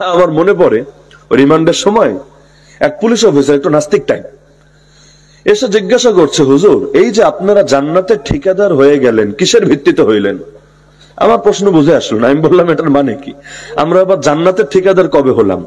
আমার মনে পড়ে রিমান্ডের সময় এক পুলিশ অফিসার, একটু নাস্তিক টাইপ, এসে জিজ্ঞাসা করছে, হুজুর এই যে আপনারা জান্নাতের ঠিকাদার হয়ে গেলেন, কিসের ভিত্তিতে হইলেন? আমার প্রশ্ন বুঝে আসলো না। আমি বললাম, এটার মানে কি? আমরা আবার জান্নাতের ঠিকাদার কবে হলাম?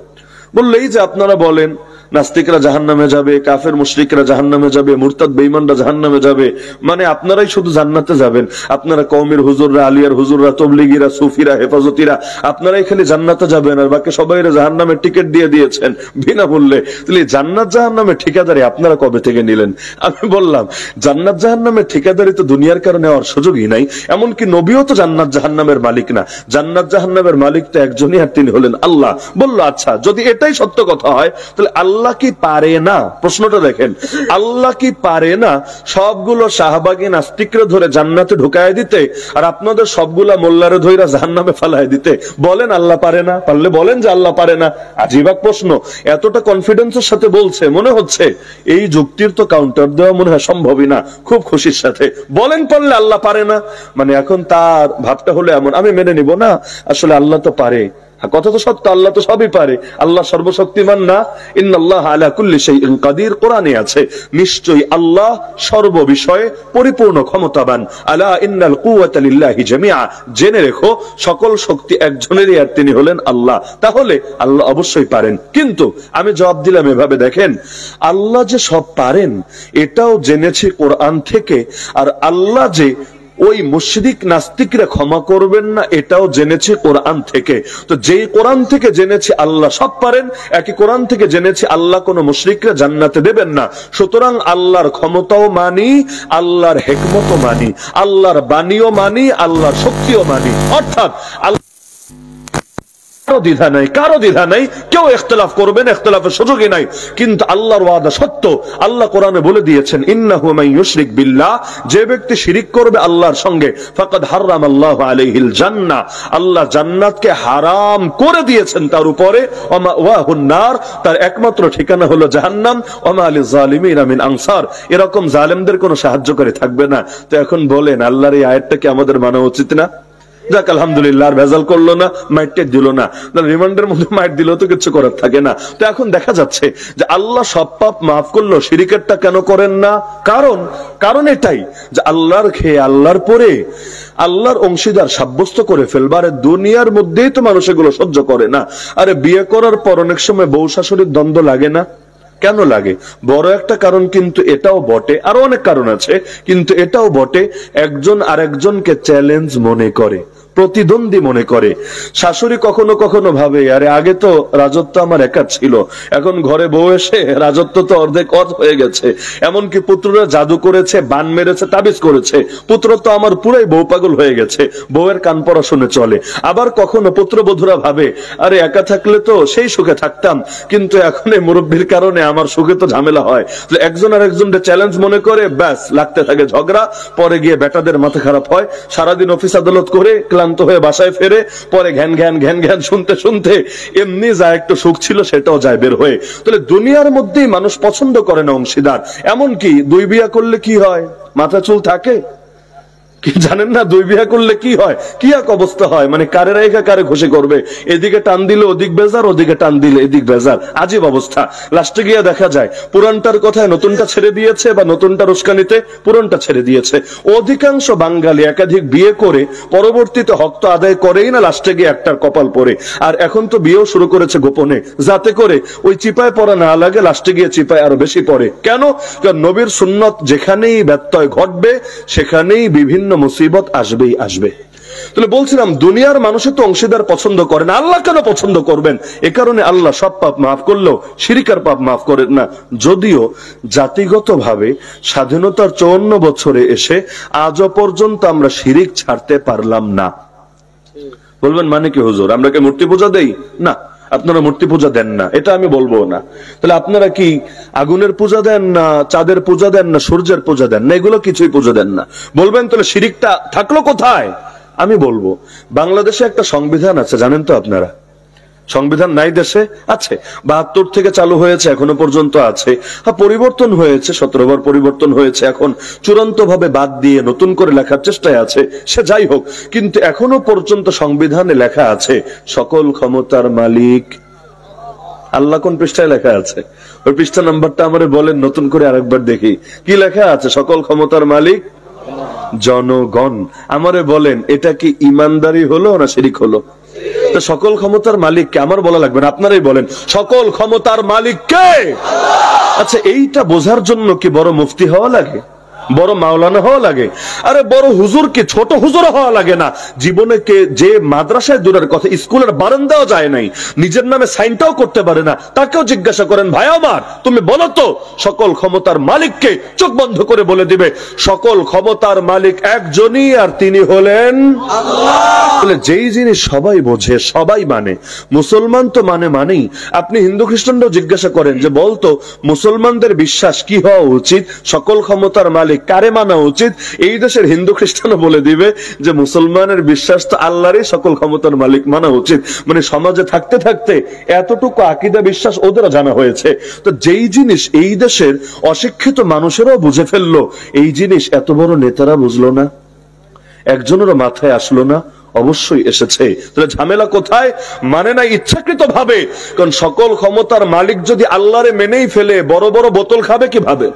বললো, এই যে আপনারা বলেন নাস্তিকরা জাহান্নামে যাবে, কাফের মুশরিকরা জাহান্নামে যাবে, মুরতাদ বেঈমানরা জাহান্নামে যাবে, মানে আপনারাই শুধু জান্নাতে যাবেন। আপনারা কওমের হুজুররা, আলিয়ার হুজুররা, তবলিগীরা, সুফিরা, হেফাজতিরা, আপনারাই খালি জান্নাতে যাবেন, আর বাকি সবাইরা জাহান্নামের টিকিট দিয়ে দিয়েছেন বিনামূল্যে। তাহলে জান্নাত জাহান্নামের ঠিকাদারি আপনারা কবে থেকে নিলেন? আমি বললাম, জান্নাত জাহান্নামের ঠিকাদারি তো দুনিয়ার কারণে নেওয়ার সুযোগই নাই। এমনকি নবীও তো জান্নাত জাহান্নামের মালিক না। জান্নাত জাহান্নামের মালিক তো একজনই, আর তিনি হলেন আল্লাহ। বললো, আচ্ছা যদি এটাই সত্য কথা হয়, তাহলে আল্লাহ কি পারে না? প্রশ্নটা দেখেন, আল্লাহ কি পারে না সবগুলো শাহবাগী নাস্তিকরে ধরে জান্নাতে ঢুকায় দিতে, আর আপনাদের সবগুলা মোল্লারে ধইরা জাহান্নামে ফালায় দিতে? বলেন আল্লাহ পারে না? পারলে বলেন যে আল্লাহ পারে না। আজীব প্রশ্ন। এতটা কনফিডেন্সের সাথে বলছে, মনে হচ্ছে এই যুক্তির তো কাউন্টার দেওয়া মনে হয় সম্ভবই না। খুব খুশির সাথে বলেন, পারলে আল্লাহ পারে না, মানে এখন তার ভাবটা হলো এমন, আমি মেনে নিব না, আসলে আল্লাহ তো পারে। কথা তো সত্য, আল্লাহ তো সবই পারে, আল্লাহ সর্বশক্তিমান না? ইন্নাল্লাহা আলা কুল্লি শাইইন কাদির, কোরআনে আছে, নিশ্চয়ই আল্লাহ সর্ব বিষয়ে পরিপূর্ণ ক্ষমতাবান। আলা ইন্নাল কুওয়াতা লিল্লাহি জামিআ, জেনে রেখো সকল শক্তি একজনেরই, আর তিনি হলেন আল্লাহ। তাহলে আল্লাহ অবশ্যই পারেন। কিন্তু আমি জবাব দিলাম এভাবে, দেখেন আল্লাহ যে সব পারেন এটাও জেনেছি কোরআন থেকে, আর আল্লাহ যে ওই মুশরিক নাস্তিকরা ক্ষমা করবেন না এটাও জেনেছি কোরআন থেকে। তো যেই কোরআন থেকে জেনেছি আল্লাহ সব পারেন, একই কোরআন থেকে জেনেছি আল্লাহ কোন মুশরিকরা জান্নাতে দেবেন না। সুতরাং আল্লাহর ক্ষমতাও মানি, আল্লাহর হিকমতও মানি, আল্লাহর বাণীও মানি, আল্লাহর শক্তিও মানি। অর্থাৎ কারো দ্বিধা নাই, কেউ ইখতিলাফ করবেন, ইখতিলাফের সুযোগই নাই। কিন্তু আল্লাহর ওয়াদা সত্য। আল্লাহ কোরআনে বলে দিয়েছেন, ইন্নাহু মান ইউশরিক বিল্লাহ, যে ব্যক্তি শিরিক করবে আল্লাহর সঙ্গে, ফাকাদ হারামাল্লাহু আলাইহিল জান্নাহ, আল্লাহ জান্নাতকে হারাম করে দিয়েছেন তার উপরে। ওয়া মাওয়াহুন নার, তার একমাত্র ঠিকানা হলো জাহান্নাম। ওয়া মা লিযালিমিনা মিন আনসার, এরকম জালেমদের কোনো সাহায্যকারী থাকবে না। তো এখন বলেন, আল্লাহর এই আয়াতটা কি আমাদের মানা উচিত না? যাক আলহামদুলিল্লাহ, আর ভেজাল করলো না, মাইটটা দিল না। রিমান্ডের মধ্যে মাইট দিল তো কিছু করার থাকে না। তো এখন দেখা যাচ্ছে যে আল্লাহ সব পাপ মাফ করলো, শিরিকেরটা কেন করেন না? কারণ এটাই যে আল্লাহর খেয়ে আল্লাহর পরে আল্লাহর অংশীদার সাব্যস্ত করে ফেলবার দুনিয়ার মধ্যেই তো মানুষ এগুলো সহ্য করে না। আরে বিয়ে করার পর অনেক সময় বউ শাশুড়ির দ্বন্দ্ব লাগে না? কেন লাগে? বড় একটা কারণ কিন্তু এটাও বটে, আরো অনেক কারণ আছে, কিন্তু এটাও বটে, একজন আরেকজনকে চ্যালেঞ্জ মনে করে, প্রতিদ্বন্দ্বী মনে করে। শাশুড়ি কখনো কখনো ভাবে, আরে আগে তো রাজত্ব আমার একা ছিল, এখন ঘরে বউ এসে রাজত্ব তো অর্ধেক হয়ে গেছে। এমনকি পুত্ররা জাদু করেছে, বান মেরেছে, তাবিজ করেছে, পুত্র তো আমার পুরাই বউ পাগল হয়ে গেছে, বউয়ের কান পড়া শুনে চলে। আবার কখনো পুত্রবধূরা ভাবে, আরে একা থাকলে তো সেই সুখে থাকতাম, কিন্তু এখন এই মুরব্বীর কারণে আমার সুখে তো ঝামেলা হয়। একজন আর একজনকে চ্যালেঞ্জ মনে করে, ব্যাস লাগতে থাকে ঝগড়া। পরে গিয়ে বেটাদের মাথা খারাপ হয়, সারাদিন অফিস আদালত করে ক্লান্ত হয়ে বাসায় ফেরে, পরে ঘ্যান ঘ্যান শুনতে শুনতে এমনি যা একটু সুখ ছিল সেটাও যায় বের হয়ে। তাহলে দুনিয়ার মধ্যেই মানুষ পছন্দ করে না অংশীদার। এমনকি দুই বিয়া করলে কি হয়? মাথা চুল থাকে কি জানেন না? দুই বিয়া করলে কি হয়, কি এক অবস্থা হয়, মানে কারে রাইখা কারে খুশি করবে। এদিকে টান দিলে ওদিক বেজার, ওদিকে টান দিলে এদিক বেজার, আজীব অবস্থা। লাস্টে গিয়ে দেখা যায় পুরানটার কথায় নতুনটা ছেড়ে দিয়েছে, বা নতুনটার উস্কানিতে পুরানটা ছেড়ে দিয়েছে। অধিকাংশ বাঙালি একাধিক বিয়ে করে পরবর্তীতে হক তো আদায় করেই না, লাস্টে গিয়ে একটার কপাল পড়ে। আর এখন তো বিয়েও শুরু করেছে গোপনে, যাতে করে ওই চিপায় পড়া না লাগে, লাস্টে গিয়ে চিপায় আরো বেশি পড়ে। কেন? কারণ নবীর সুন্নত যেখানেই ব্যত্যয় ঘটবে সেখানেই বিভিন্ন মুসিবত আসবেই আসবে। তাহলে বলছিলাম, দুনিয়ার মানুষের তো অংশীদার পছন্দ করেন, আল্লাহ কেন পছন্দ করবেন? এ কারণে আল্লাহ সব পাপ মাফ করলেও শিরিকার পাপ মাফ করেন না। যদিও জাতিগতভাবে স্বাধীনতার 54 বছরে এসে আজও পর্যন্ত আমরা শিরিক ছাড়তে পারলাম না। বলবেন মানে কি হুজুর, আমরা কি মূর্তি পূজা দেই? না, আপনারা মূর্তি পূজা দেন না, এটা আমি বলবো না। তাহলে আপনারা কি আগুনের পূজা দেন না, চাঁদের পূজা দেন না, সূর্যের পূজা দেন না? এগুলো কিছুই পূজা দেন না। বলবেন তাহলে শিরিকটা থাকলো কোথায়? আমি বলবো, বাংলাদেশে একটা সংবিধান আছে, জানেন তো আপনারা? সংবিধান নাই দেশে? আছে, 72 থেকে চালু হয়েছে, এখনো পর্যন্ত আছে। হ্যাঁ, পরিবর্তন হয়েছে, 17 বার পরিবর্তন হয়েছে, এখন চূড়ান্ত ভাবে বাদ দিয়ে নতুন করে লেখার চেষ্টায় আছে। সে যাই হোক, কিন্তু এখনো পর্যন্ত সংবিধানে লেখা আছে সকল ক্ষমতার মালিক আল্লাহ কোন পৃষ্ঠায় লেখা আছে? ওই পৃষ্ঠা নাম্বারটা আমারে বলেন, নতুন করে আরেকবার দেখি কি লেখা আছে। সকল ক্ষমতার মালিক জনগণ। আমারে বলেন এটা কি ইমানদারি হলো না শিরিক হলো? সকল ক্ষমতার মালিককে আমার বলা লাগবে না, আপনারাই বলেন সকল ক্ষমতার মালিক কে? আচ্ছা, এইটা বোঝার জন্য কি বড় মুফতি হওয়া লাগে, বড় মাওলানা হওয়া লাগে? আরে বড় হুজুর কি ছোট হুজুর হওয়া লাগে না? জীবনে কে যে মাদ্রাসায় দূরের কথা স্কুলের বারান্দাও যায় নাই, নিজের নামে সাইনটাও করতে পারে না, তাকেও জিজ্ঞাসা করেন ভাই আমার তুমি বলো তো সকল ক্ষমতার মালিককে, চোখ বন্ধ করে বলে দিবে সকল ক্ষমতার মালিক একজনই, আর তিনি হলেন আল্লাহ। যেই জিনিস সবাই বোঝে, সবাই মানে, মুসলমান তো মানেই। আপনি হিন্দু খ্রিস্টানরাও জিজ্ঞাসা করেন যে বলতো মুসলমানদের বিশ্বাস কি হওয়া উচিত, সকল ক্ষমতার মালিক কারে মানা উচিত? এই দেশের হিন্দু খ্রিস্টানও বলে দিবে যে মুসলমানের বিশ্বাস তো আল্লাহরই সকল ক্ষমতার মালিক মানা উচিত। মানে সমাজে থাকতে থাকতে এতটুকু আকীদা বিশ্বাস ওদেরও জানা হয়েছে। তো যেই জিনিস এই দেশের অশিক্ষিত মানুষেরাও বুঝে ফেললো, এই জিনিস এত বড় নেতারা বুঝলো না, একজনেরও মাথায় আসলো না? অবশ্যই এসেছে। তাহলে ঝামেলা কোথায়? মানে না ইচ্ছাকৃত ভাবে। কারণ সকল ক্ষমতার মালিক যদি আল্লাহরে মেনেই ফেলে, বড় বড় বোতল খাবে কিভাবে?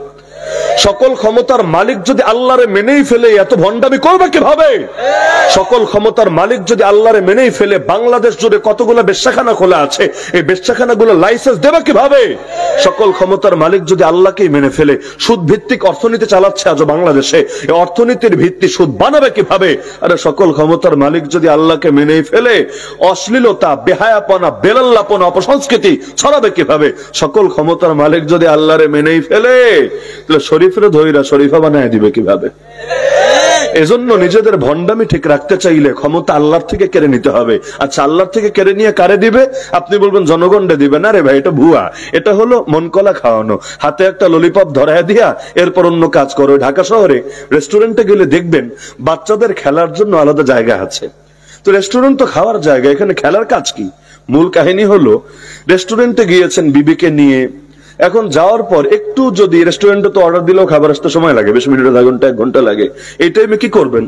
সকল ক্ষমতার মালিক যদি আল্লাহরে মেনেই ফেলে, এত ভণ্ডামি করবে কিভাবে? সকল ক্ষমতার মালিক যদি আল্লাহরে মেনেই ফেলে, বাংলাদেশ জুড়ে কতগুলো বেশ্যাখানা খোলা আছে, এই বেশ্যাখানাগুলো লাইসেন্স দেবে কিভাবে? সকল ক্ষমতার মালিক যদি আল্লাহকেই মেনে ফেলে, সুদ ভিত্তিক অর্থনীতি চালাচ্ছে আজ বাংলাদেশে, এই অর্থনীতির ভিত্তি সুদ বানাবে কিভাবে? আরে সকল ক্ষমতার মালিক যদি আল্লাহকে মেনেই ফেলে, অশ্লীলতা, বেহায়াপনা, বেলাল্লাপনা, অপসংস্কৃতি ছড়াবে কিভাবে? সকল ক্ষমতার মালিক যদি আল্লাহরে মেনেই ফেলে, শরীফরে ধৈরা শরীফা বানায় দিবে কিভাবে? এজন্য নিজেদের ভণ্ডামি ঠিক রাখতে চাইলে ক্ষমতা আল্লাহর থেকে কেড়ে নিতে হবে। আচ্ছা, আল্লাহর থেকে কেড়ে নিয়ে কারে দিবে? আপনি বলবেন জনগণকে দিবে। না রে ভাই, এটা ভুয়া। এটা হলো মনকলা খাওয়ানো, হাতে একটা ললিপপ ধরায় দিয়া এরপর অন্য কাজ করো। ঢাকা শহরে রেস্টুরেন্টে গেলে দেখবেন বাচ্চাদের খেলার জন্য আলাদা জায়গা আছে। তো রেস্টুরেন্ট তো খাওয়ার জায়গা, এখানে খেলার কাজ কি? মূল কাহিনী হলো রেস্টুরেন্টে গিয়েছেন বিবিকে নিয়ে, এখন যাওয়ার পর একটু যদি রেস্টুরেন্টে তো অর্ডার দিলেও খাবার আসতে সময় লাগে, 20 মিনিট, আধা ঘন্টা, 1 ঘন্টা লাগে। এই টাইমে কি করবেন?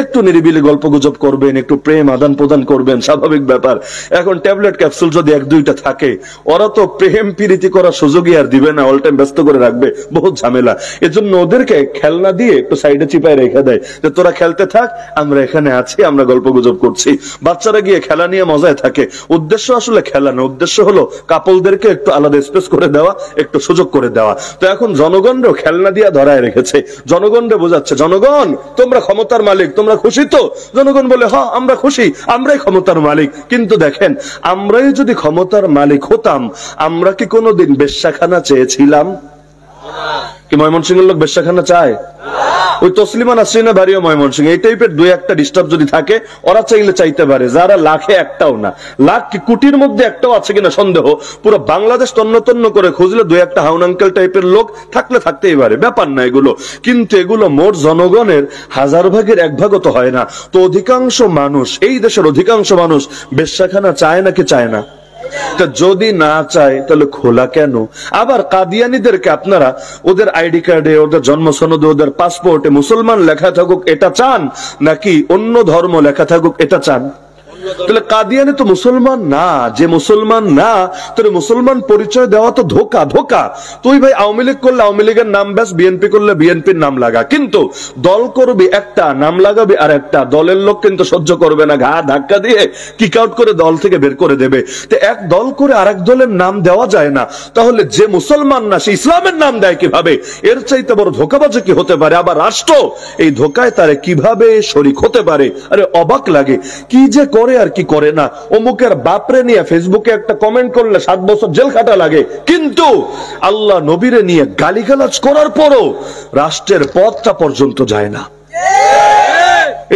একটু নিরিবিলি গল্প গুজব করবেন, একটু প্রেম আদান প্রদান করবেন, স্বাভাবিক ব্যাপার। এখন ট্যাবলেট ক্যাপসুল যদি 1-2টা থাকে, ওরা তো প্রেম প্রীতি করার সুযোগই আর দিবে না, অল টাইম ব্যস্ত করে রাখবে, বহুত ঝামেলা। এজন্য ওদেরকে খেলনা দিয়ে একটু সাইডে চিপায় রেখে দেয় যে তোরা খেলতে থাক, আমরা এখানে আছি, আমরা গল্প গুজব করছি। বাচ্চারা গিয়ে খেলা নিয়ে মজায় থাকে। উদ্দেশ্য আসলে খেলা না, উদ্দেশ্য হলো কাপলদেরকে একটু আলাদা স্পেস করে দেওয়া, একটু সুযোগ করে দেওয়া। তো এখন জনগণও খেলনা দিয়ে ধরায় রেখেছে, জনগণরে বোঝাচ্ছে জনগণ তোমরা ক্ষমতার মালিক, তোমরা খুশি তো? জনগণ বলে হ্যাঁ আমরা খুশি, আমরাই ক্ষমতার মালিক। কিন্তু দেখেন, আমরাই যদি ক্ষমতার মালিক হতাম, আমরা কি কোনোদিন বেশ্যাখানা চেয়েছিলাম? কি ময়মনসিংহের লোক বেশ্যাখানা চায়? ওই তসলিমা নাসরিনা বাড়িও ময়মনসিংহ। এই টাইপের 2-1টা ডিস্টার্ব যদি থাকে, ওরা চাইলে চাইতে পারে, যারা লাখে একটাও না, লাখ কি কোটির মধ্যে একটাও আছে কিনা সন্দেহ। পুরো বাংলাদেশ তন্ন তন্ন করে খুঁজলে 2-1টা হাউন আঙ্কেল টাইপের লোক থাকলে থাকতেই পারে, ব্যাপার না এগুলো। কিন্তু এগুলো মোট জনগণের 1000 ভাগের 1 ভাগও তো হয় না। তো অধিকাংশ মানুষ, এই দেশের অধিকাংশ মানুষ বেশ্যাখানা চায় নাকি চায় না? যদি না চায় তাহলে খোলা কেন? আবার কাদিয়ানীদেরকে আপনারা ওদের আইডি কার্ডে, ওদের জন্ম সনদে, ওদের পাসপোর্টে মুসলমান লেখা থাকুক এটা চান, নাকি অন্য ধর্ম লেখা থাকুক এটা চান? তাহলে কাদিয়ানি তো মুসলমান না, যে মুসলমান না তাহলে মুসলমান পরিচয় দেওয়া তো ধোকা। ধোকা তুই ভাই আওয়ামী লীগ করলে আওয়ামী লীগের নাম ব্যাস, বিএনপি করলে বিএনপির নাম লাগা, কিন্তু দল করবি একটা, নাম লাগাবি আর একটা। দলের লোক কিন্তু সহ্য করবে না, ঘা ধাক্কা দিয়ে কিক আউট করে দল থেকে বের করে দেবে। তো এক দল করে আরেক দলের নাম দেওয়া যায় না, তাহলে যে মুসলমান না সে ইসলামের নাম দেয় কিভাবে? এর চাইতে বড় ধোকাবাজি কি হতে পারে? আবার রাষ্ট্র এই ধোকায় তারে কিভাবে শরীক হতে পারে? আরে অবাক লাগে, কি যে করে আর কি করে না। অমুকের বাপরে নিয়ে ফেসবুকে একটা কমেন্ট করলে 7 বছর জেল খাটা লাগে, কিন্তু আল্লাহ নবীরে নিয়ে গালিগালাজ করার পরও রাষ্ট্রের পদটা পর্যন্ত যায় না।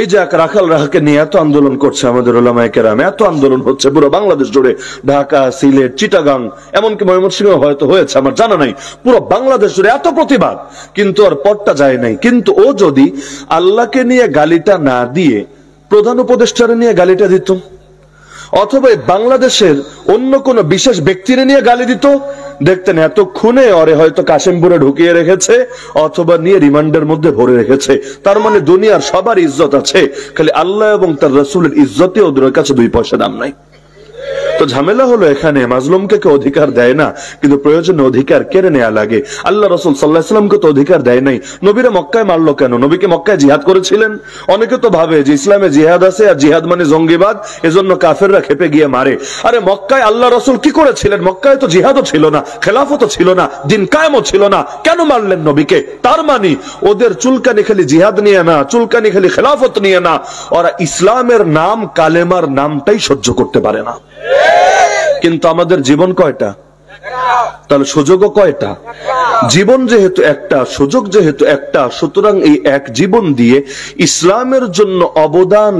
এই যে রাখাল রাহাকে নিয়ে এত আন্দোলন করছে আমাদের উলামায়ে কেরাম, এত আন্দোলন হচ্ছে পুরো বাংলাদেশ জুড়ে, ঢাকা, সিলেট, চিটাগাং, এমনকি ময়মনসিংহ হয়তো হয়েছে, আমার জানা নাই। পুরো বাংলাদেশ জুড়ে এত প্রতিবাদ, কিন্তু আর পদটা যায় নাই। কিন্তু ও যদি আল্লাহকে নিয়ে গালিটা না দিয়ে প্রধান উপদেষ্টারে নিয়ে গালিটা দিত, অথবা বাংলাদেশের অন্য কোন বিশেষ ব্যক্তিরে নিয়ে গালি দিত, দেখতেন এতক্ষণে ওরে হয়তো কাশিমপুরে ঢুকিয়ে রেখেছে অথবা নিয়ে রিমান্ডের মধ্যে ভরে রেখেছে। তার মানে দুনিয়ার সবার ইজ্জত আছে, খালি আল্লাহ এবং তার রাসূলের ইজ্জতে ওদের কাছে 2 পয়সা দাম নাই। তো ঝামেলা হলো এখানে মাজলুমকে কেউ অধিকার দেয় না, কিন্তু প্রয়োজনে অধিকার কেড়ে নেওয়া লাগে। আল্লাহ রাসূল সাল্লাল্লাহু আলাইহি ওয়াসাল্লামকে তো অধিকার দেয় নাই। নবীরা মক্কায় মারলো কেন? নবীকে মক্কায় জিহাদ করেছিলেন। অনেকে তো ভাবে যে ইসলামে জিহাদ আছে আর জিহাদ মানে জঙ্গিবাদ, এজন্য কাফেররা খেপে গিয়ে মারে। আরে মক্কায় আল্লাহ রাসূল কি করেছিলেন? মক্কায় তো জিহাদও ছিল না, খেলাফতও ছিল না, দিন কায়েমও ছিল না, কেন মারলেন নবীকে? তার মানে ওদের চুলকানি খালি জিহাদ নিয়ে না, চুলকানি খালি খেলাফত নিয়ে না, ওরা ইসলামের নাম কালেমার নামটাই সহ্য করতে পারে না। কিন্তু আমাদের জীবন কয়টা? তাহলে সুযোগও কয়টা? জীবন যেহেতু একটা, সুযোগ যেহেতু একটা, সুতরাং এই এক জীবন দিয়ে ইসলামের জন্য অবদান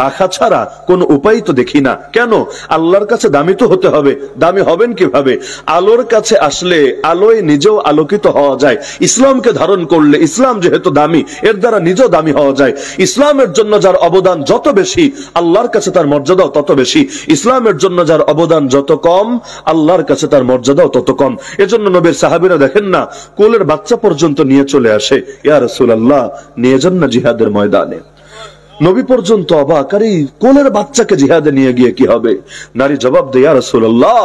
রাখা ছাড়া কোন উপায় তো দেখি না। কেন? আল্লাহর কাছে দামি তো হতে হবে। দামি হবেন কিভাবে? আলোর কাছে আসলে আলোয় নিজেও আলোকিত হওয়া যায়। ইসলামকে ধারণ করলে, ইসলাম যেহেতু দামি, এর দ্বারা নিজেও দামি হওয়া যায়। ইসলামের জন্য যার অবদান যত বেশি, আল্লাহর কাছে তার মর্যাদাও তত বেশি। ইসলামের জন্য যার অবদান যত কম, আল্লাহর কাছে তার মর্যাদাও তত কম। এজন্য নবীর সাহাবীরা দেখেন না, কোলের বাচ্চা পর্যন্ত নিয়ে চলে আসে, ইয়া রাসূলুল্লাহ নিয়ে যান না জিহাদের ময়দানে। নবী পর্যন্ত অবাক, আরে কোলের বাচ্চাকে জিহাদে নিয়ে গিয়ে কি হবে? নারী জবাব দেয়, ইয়া রাসূলুল্লাহ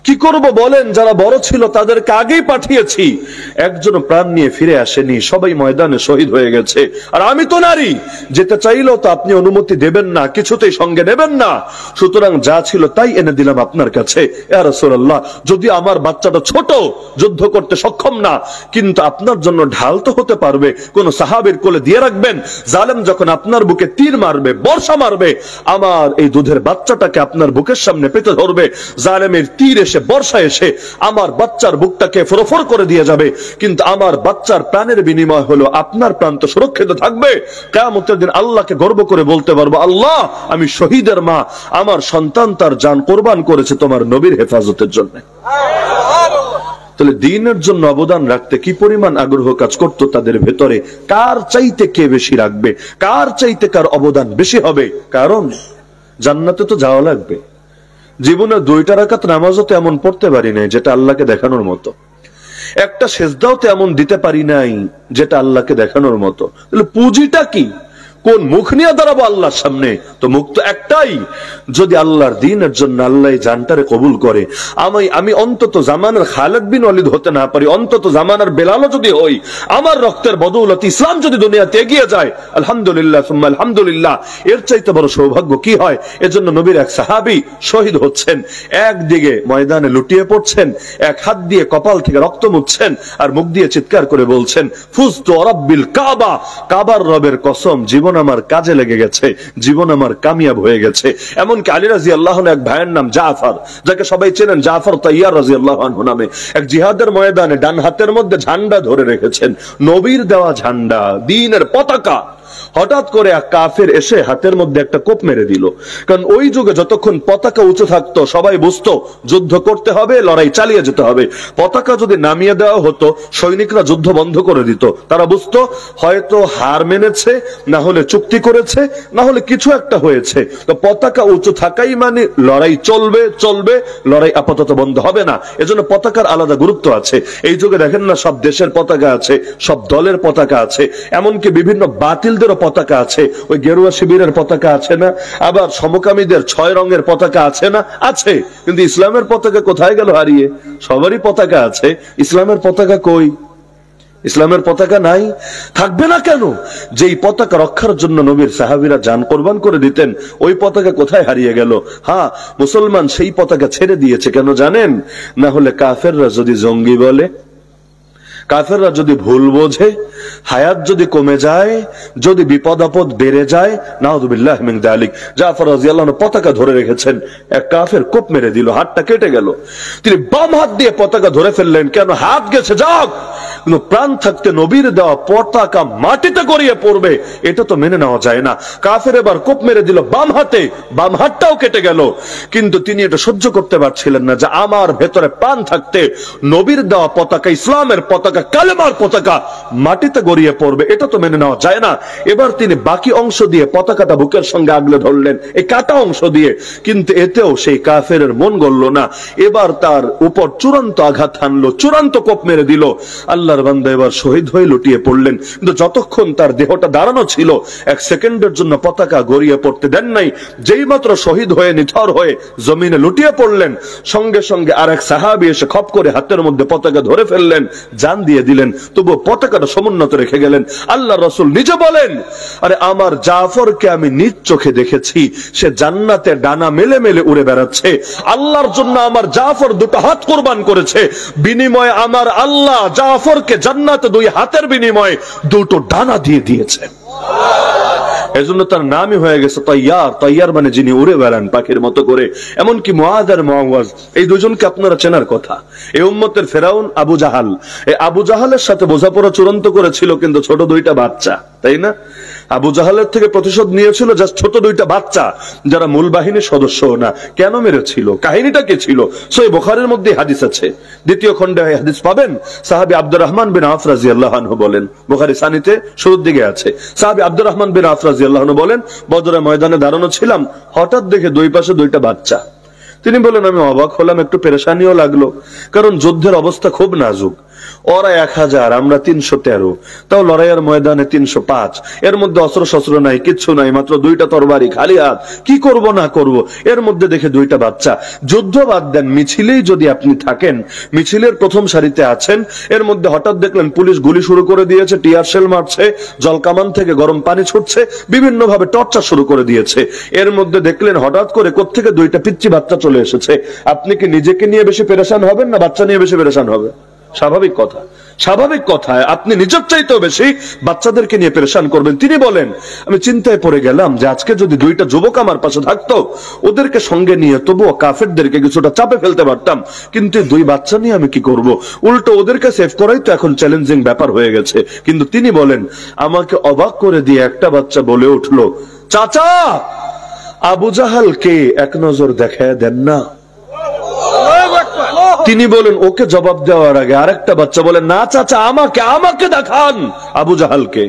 কি করব বলেন, যারা বড় ছিল তাদেরকে আগেই পাঠিয়েছি, একজন প্রাণ নিয়ে ফিরে আসেনি, সবাই ময়দানে শহীদ হয়ে গেছে। আর আমি তো নারী, যেতে চাইলেও তো আপনি অনুমতি দেবেন না, কিছুতেই সঙ্গে নেবেন না, সুতরাং যা ছিল তাই এনে দিলাম আপনার কাছে। ইয়া রাসূলুল্লাহ যদি আমার বাচ্চাটা ছোট, যুদ্ধ করতে সক্ষম না, কিন্তু আপনার জন্য ঢাল তো হতে পারবে, কোন সাহাবীর কোলে দিয়ে রাখবেন, জালেম যখন আপনার বুকে তীর মারবে, বর্ষা মারবে, আমার এই দুধের বাচ্চাটাকে আপনার বুকের সামনে পেতে ধরবে, জালেমের তীর বর্ষা এসে আমার বাচ্চার বুকটাকে ফরফর করে দিয়ে যাবে, কিন্তু আমার বাচ্চার প্রাণের বিনিময় হলো আপনার প্রাণ তো সুরক্ষিত থাকবে। কিয়ামতের দিন আল্লাহকে গর্ব করে বলতে পারবো, আল্লাহ আমি শহীদের মা, আমার সন্তান তার জান কোরবান করেছে তোমার নবীর হেফাজতের জন্য। তাহলে দ্বীনের জন্য অবদান রাখতে কি পরিমাণ আগ্রহ কাজ করত তাদের ভেতরে। কার চাইতে কে বেশি রাখবে, কার চাইতে কার অবদান বেশি হবে, কারণ জান্নাতে তো যাওয়া লাগবে। জীবনে 2টা রাকাত নামাজও তো এমন পড়তে পারি নাই যেটা আল্লাহকে দেখানোর মতো, একটা সেজদাও তো এমন দিতে পারি নাই যেটা আল্লাহকে দেখানোর মতো। তাহলে পুঁজিটা কি? কোন মুখ নিয়ে দাঁড়াবো আল্লাহর সামনে? তো মুখ তো একটাই, যদি আল্লাহর দ্বীনের জন্য আল্লাহ জানটারে কবুল করে, আমি অন্তত জামানার খালিদ বিন ওয়ালিদ হতে না পারি, অন্তত জামানার বেলালও যদি হই, আমার রক্তের বদৌলত ইসলাম যদি দুনিয়াতে এগিয়ে যায়, আলহামদুলিল্লাহ সুম্মা আলহামদুলিল্লাহ, এর চাইতে বড় সৌভাগ্য কি হয়? এজন্য নবীর এক সাহাবী শহীদ হচ্ছেন, একদিকে ময়দানে লুটিয়ে পড়ছেন, এক হাত দিয়ে কপাল থেকে রক্ত মুছছেন, আর মুখ দিয়ে চিৎকার করে বলছেন, ফুজতু রাব্বিল কাবা, কাবার রবের কসম, জীবন আমার কাজে লেগে গেছে, জীবন আমার কামিয়াব হয়ে গেছে। এমনকি আলী রাদিয়াল্লাহু আনহু এক ভাইয়ের নাম জাফর, যাকে সবাই চেনেন জাফর তাইয়ার রাদিয়াল্লাহু আনহু নামে, এক জিহাদের ময়দানে ডান হাতের মধ্যে ঝান্ডা ধরে রেখেছেন, নবীর দেওয়া ঝান্ডা, দ্বীনের পতাকা। হঠাৎ করে এক কাফের এসে হাতের মধ্যে একটা কোপ মেরে দিল। কারণ ওই যুগে যতক্ষণ পতাকা উঁচু থাকতো সবাই বুঝতো যুদ্ধ করতে হবে, লড়াই চালিয়ে যেতে হবে। পতাকা যদি নামিয়ে দেওয়া হতো, সৈনিকরা যুদ্ধ বন্ধ করে দিত। তারা বুঝতো হয়তো হার মেনেছে, না হলে চুক্তি করেছে, না হলে কিছু একটা হয়েছে। তো পতাকা উঁচু থাকাই মানে লড়াই চলবে, লড়াই আপাতত বন্ধ হবে না। এজন্য পতাকার আলাদা গুরুত্ব আছে। এই যুগে দেখেন না, সব দেশের পতাকা আছে, সব দলের পতাকা আছে, এমনকি বিভিন্ন বাতিলদেরও পতাকা আছে। ওই গেরুয়া শিবিরের পতাকা আছে না, আবার সমকামীদের 6 রঙের পতাকা আছে না, আছে। কিন্তু ইসলামের পতাকা কোথায় গেল হারিয়ে? সবারই পতাকা আছে, ইসলামের পতাকা কই? ইসলামের পতাকা নাই, থাকবে না কেন? যেই পতাকা রক্ষার জন্য নবীর সাহাবীরা জান কোরবান করে দিতেন, ওই পতাকা কোথায় হারিয়ে গেল? হ্যাঁ, মুসলমান সেই পতাকা ছেড়ে দিয়েছে। কেন জানেন? না হলে কাফেররা যদি জঙ্গি বলে, কাফেররা যদি ভুল বোঝে, হায়াত যদি কমে যায়, যদি বিপদ আপদ বেড়ে যায়, নাউযুবিল্লাহ মিন যালিক। জাফর রাদিয়াল্লাহু আনহু পতাকা ধরে রেখেছেন, এক কাফের কোপ মেরে দিল, হাতটা কেটে গেল। তিনি বাম হাত দিয়ে পতাকা ধরে ফেললেন, কেন? হাত গেছে যাক, কিন্তু প্রাণ থাকতে নবীর দেওয়া পতাকা মাটিতে গড়িয়ে পড়বে, এটা তো মেনে নেওয়া যায় না। কাফের এবার কোপ মেরে দিল বাম হাতে, বাম হাতটাও কেটে গেল। কিন্তু তিনি এটা সহ্য করতে পারছিলেন না যে আমার ভেতরে প্রাণ থাকতে নবীর দেওয়া পতাকা, ইসলামের পতাকা কালেমার পতাকা মাটিতে গড়িয়ে পড়বে, এটা তো মেনে নেওয়া যায় না। এবার তিনি বাকি অংশ দিয়ে পতাকাটা বুকের সঙ্গে আগলে ধরলেন, এই কাটা অংশ দিয়ে, কিন্তু এতেও সেই কাফেরের মন গলল না। এবার তার উপর চূড়ান্ত আঘাত হানলো, চূড়ান্ত কোপ মেরে দিল। আল্লাহর বান্দা এবার শহীদ হয়ে লুটিয়ে পড়লেন, কিন্তু যতক্ষণ তার দেহটা দাঁড়ানো ছিল, এক সেকেন্ডের জন্য পতাকা গড়িয়ে পড়তে দেন নাই। যেই মাত্র শহীদ হয়ে নিথর হয়ে জমিনে লুটিয়ে পড়লেন, সঙ্গে সঙ্গে আর এক সাহাবী এসে খপ করে হাতের মধ্যে পতাকা ধরে ফেললেন, জান দিয়ে দিলেন, তবু পতাকাটা সমুন্নত রেখে গেলেন। আল্লাহ রাসূল নিজে বলেন, আরে আমার জাফরকে আমি নিজ চোখে দেখেছি, সে জান্নাতে ডানা মেলে মেলে উড়ে বেড়াচ্ছে। আল্লাহর জন্য আমার জাফর দুটো হাত কুরবান করেছে, বিনিময়ে আমার আল্লাহ জাফরকে জান্নাতে দুই হাতের বিনিময়ে দুটো ডানা দিয়ে দিয়েছে। এজন্য তার নামই হয়ে গেছে তাইয়ার। তাইয়ার মানে যিনি উড়ে বেড়ান পাখির মতো করে। এমনকি মুআদ আর মুআওয়াজ, এই দুজনকে আপনারা চেনার কথা। এই উম্মতের ফেরাউন আবু জাহাল, এই আবু জাহালের সাথে বোঝাপড়া চূড়ান্ত করেছিল কিন্তু ছোট দুইটা বাচ্চা, তাই না? আবু জাহালের থেকে প্রতিশোধ নিয়েছিল জাস্ট ছোট দুইটা বাচ্চা, যারা মূল বাহিনীর সদস্য না। কেন মেরেছিল, কাহিনীটা কি ছিল? সহিহ বুখারীর মধ্যে হাদিস আছে, দ্বিতীয় খণ্ডে হাদিস পাবেন। সাহাবী আব্দুর রহমান বিন আওফ রাদিয়াল্লাহু আনহু বলেন, বুখারী সানিতে শুরুর দিকে আছে, সাহাবী আব্দুর রহমান বিন আওফ রাদিয়াল্লাহু আনহু বলেন, বদরের ময়দানে দাঁড়ানো ছিলাম, হঠাৎ দেখে দুই পাশে দুইটা বাচ্চা। তিনি বলেন, আমি অবাক হলাম, একটু পেরেশানিও লাগলো, কারণ যুদ্ধের অবস্থা খুব নাজুক। ওরা 1000, আমরা 313, তাও লড়াইয়ের ময়দানে 305। এর মধ্যে অস্ত্র শস্ত্র নাই, কিচ্ছু নাই, মাত্র দুইটা তরবারি, খালি হাত। কি করব না করব, এর মধ্যে দেখে দুইটা বাচ্চা। যুদ্ধ বাদ দেন, মিছিলেই যদি আপনি থাকেন, মিছিলের প্রথম সারিতে আছেন, এর মধ্যে হঠাৎ দেখলেন পুলিশ গুলি শুরু করে দিয়েছে, টিয়ার শেল মারছে, জলকামান থেকে গরম পানি ছুটছে, বিভিন্ন ভাবে টর্চার শুরু করে দিয়েছে। এর মধ্যে দেখলেন হঠাৎ করে কোত্থেকে দুইটা পিচ্চি বাচ্চা চলে এসেছে। আপনি কি নিজেকে নিয়ে বেশি পেরেশান হবেন না বাচ্চা নিয়ে বেশি পেরেশান হবে? স্বাভাবিক কথা, স্বাভাবিক কথা, আপনি নিজের চাইতেও বেশি বাচ্চাদেরকে নিয়ে পেরেশান করবেন। তিনি বলেন, আমি চিন্তায় পড়ে গেলাম যে আজকে যদি দুইটা যুবক আমার পাশে থাকতো, ওদেরকে সঙ্গে নিয়ে তবুও কাফেরদেরকে কিছুটা চাপে ফেলতে পারতাম, কিন্তু দুই বাচ্চা নিয়ে আমি কি করব? উল্টো ওদেরকে সেভ করাই তো এখন চ্যালেঞ্জিং ব্যাপার হয়ে গেছে। কিন্তু তিনি বলেন, আমাকে অবাক করে দিয়ে একটা বাচ্চা বলে উঠলো, চাচা আবু জাহালকে এক নজর দেখায় দেন না। তিনি বলেন, ওকে জবাব দেওয়ার আগে আরেকটা বাচ্চা বলেন, না চাচা, আমাকে দেখান আবু জাহালকে।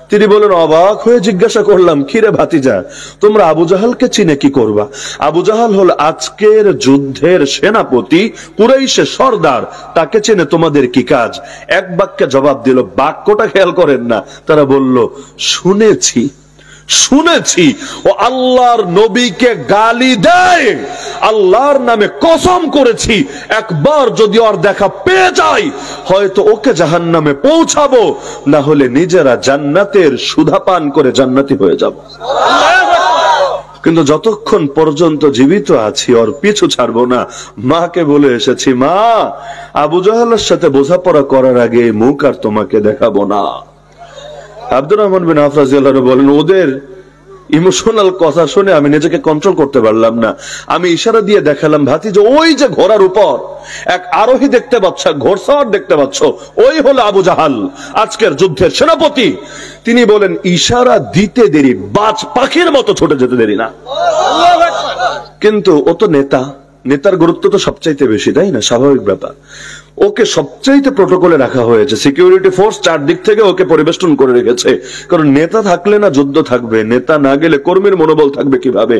তিনি বলেন, অবাক হয়ে জিজ্ঞাসা করলাম, কিরে ভাতিজা, তোমরা আবু জাহালকে চিনে কি করবা? আবু জাহাল হল আজকের যুদ্ধের সেনাপতি, কুরাইশের সর্দার, তাকে চেনে তোমাদের কি কাজ? এক বাক্যে জবাব দিল, বাক্যটা খেয়াল করেন না। তারা বলল, শুনেছি ও আল্লাহর নবীকে গালি দেয়, আল্লাহর নামে কসম করেছি, একবার যদি ওর দেখা পেয়ে যাই, হয়তো ওকে জাহান্নামে পৌঁছাবো, না হলে নিজেরা জান্নাতের সুধা পান করে জান্নাতি হয়ে যাব। কিন্তু যতক্ষণ পর্যন্ত জীবিত আছি ওর পিছু ছাড়বো না। মাকে বলে এসেছি, মা, আবু জাহালের সাথে বোঝাপড়া করার আগে মুখ আর তোমাকে দেখাবো না। আব্দুর রহমান বিন আওফ রাদিয়াল্লাহু আনহু বলেন, ওদের ইমোশনাল কথা শুনে আমি নিজেকে কন্ট্রোল করতে পারলাম না। আমি ইশারা দিয়ে দেখালাম, ভাতিজা, ওই যে ঘোড়ার উপর এক আরোহী দেখতে পাচ্ছ, ঘোড়সওয়ার দেখতে পাচ্ছ, ওই হলো আবু জাহাল, আজকের যুদ্ধের সেনাপতি। তিনি বলেন, ইশারা দিতে দেরি, বাজ পাখির মতো ছুটে যেতে দেরি না। কিন্তু ও তো নেতার গুরুত্ব তো সবচাইতে বেশি, তাই না? স্বাভাবিক ব্যাপার। ওকে সবচাইতে প্রোটোকলে রাখা হয়েছে, সিকিউরিটি ফোর্স চারদিক থেকে ওকে পরিবেষ্টন করে রেখেছে। কারণ নেতা থাকলে না যুদ্ধ থাকবে, নেতা না গেলে কর্মীর মনোবল থাকবে কিভাবে?